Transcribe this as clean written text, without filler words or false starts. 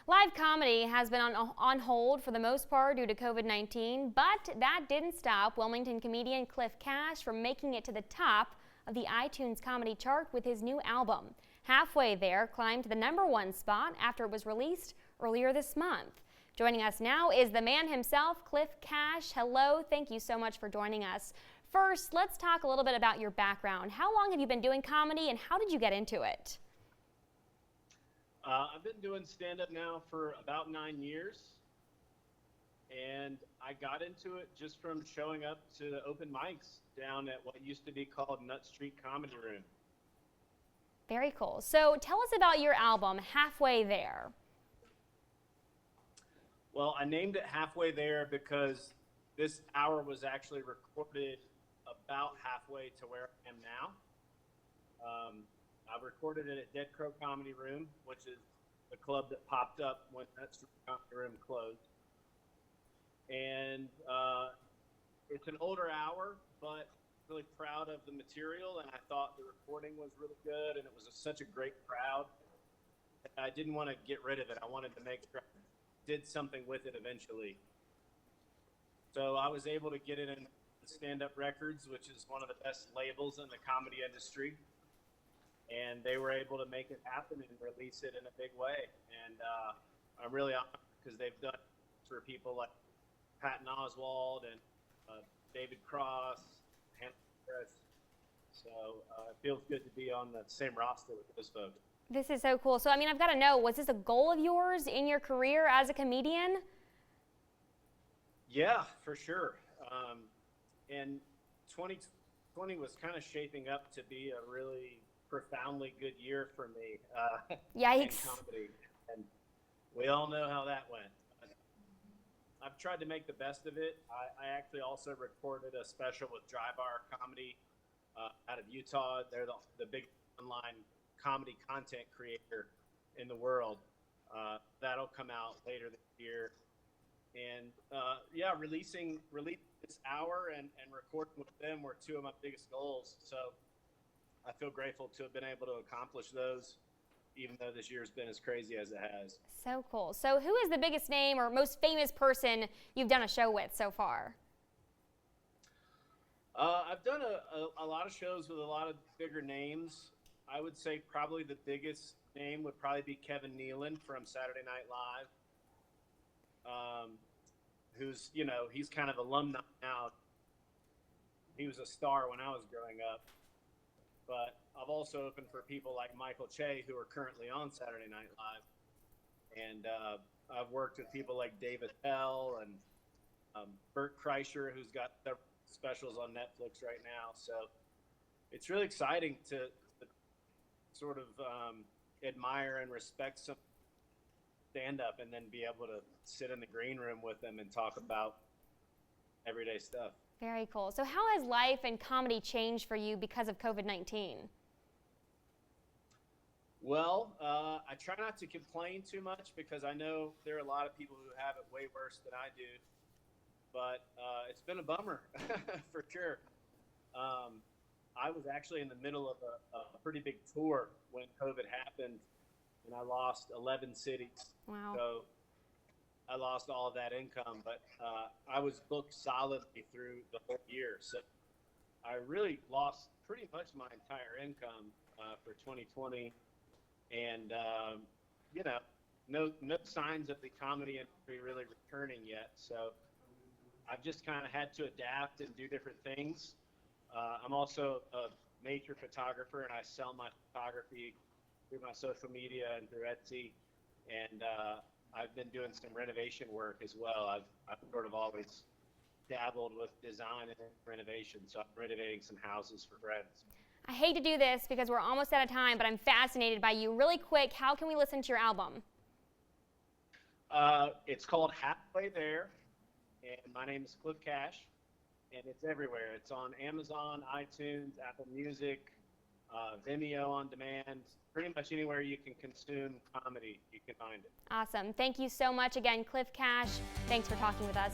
Live comedy has been on hold for the most part due to COVID-19, but that didn't stop Wilmington comedian Cliff Cash from making it to the top of the iTunes comedy chart with his new album. Halfway There climbed to the #1 spot after it was released earlier this month. Joining us now is the man himself, Cliff Cash. Hello, thank you so much for joining us. First, let's talk a little bit about your background. How long have you been doing comedy and how did you get into it? I've been doing stand-up now for about 9 years, and I got into it just from showing up to the open mics down at what used to be called Nut Street Comedy Room. Very cool. So tell us about your album, Halfway There. Well, I named it Halfway There because this hour was actually recorded about halfway to where I am now. I recorded it at Dead Crow Comedy Room, which is the club that popped up when that comedy room closed. And it's an older hour, but really proud of the material, and I thought the recording was really good, and it was such a great crowd. I didn't want to get rid of it. I wanted to make sure I did something with it eventually. So I was able to get it in Stand Up Records, which is one of the best labels in the comedy industry. And they were able to make it happen and release it in a big way. And I'm really honored because they've done it for people like Patton Oswalt and David Cross, Hannah Harris. So it feels good to be on the same roster with those folks. This is so cool. So, I've got to know, was this a goal of yours in your career as a comedian? Yeah, for sure. And 2020 was kind of shaping up to be a really profoundly good year for me Yikes. in comedy, and we all know how that went. I've tried to make the best of it. I actually also recorded a special with Dry Bar Comedy out of Utah. They're the big online comedy content creator in the world. That'll come out later this year. And releasing this hour and recording with them were two of my biggest goals. So I feel grateful to have been able to accomplish those, even though this year's been as crazy as it has. So cool. So who is the biggest name or most famous person you've done a show with so far? I've done a lot of shows with a lot of bigger names. I would say probably the biggest name would probably be Kevin Nealon from Saturday Night Live, who's, he's kind of alumni now. He was a star when I was growing up. But I've also opened for people like Michael Che, who are currently on Saturday Night Live. And I've worked with people like David Bell and Bert Kreischer, who's got several specials on Netflix right now. So it's really exciting to sort of admire and respect some stand-up and then be able to sit in the green room with them and talk about everyday stuff. Very cool. So how has life and comedy changed for you because of COVID-19? Well, I try not to complain too much because I know there are a lot of people who have it way worse than I do. But it's been a bummer, for sure. I was actually in the middle of a pretty big tour when COVID happened, and I lost 11 cities. Wow. So I lost all of that income, but I was booked solidly through the whole year. So I really lost pretty much my entire income for 2020. And, no signs of the comedy industry really returning yet. So I've just kind of had to adapt and do different things. I'm also a major photographer, and I sell my photography through my social media and through Etsy. And I've been doing some renovation work as well. I've sort of always dabbled with design and renovation, so I'm renovating some houses for friends. I hate to do this because we're almost out of time, but I'm fascinated by you. Really quick, how can we listen to your album? It's called Halfway There, and my name is Cliff Cash, and it's everywhere. It's on Amazon, iTunes, Apple Music, Vimeo on demand. Pretty much anywhere you can consume comedy, you can find it. Awesome. Thank you so much again, Cliff Cash. Thanks for talking with us.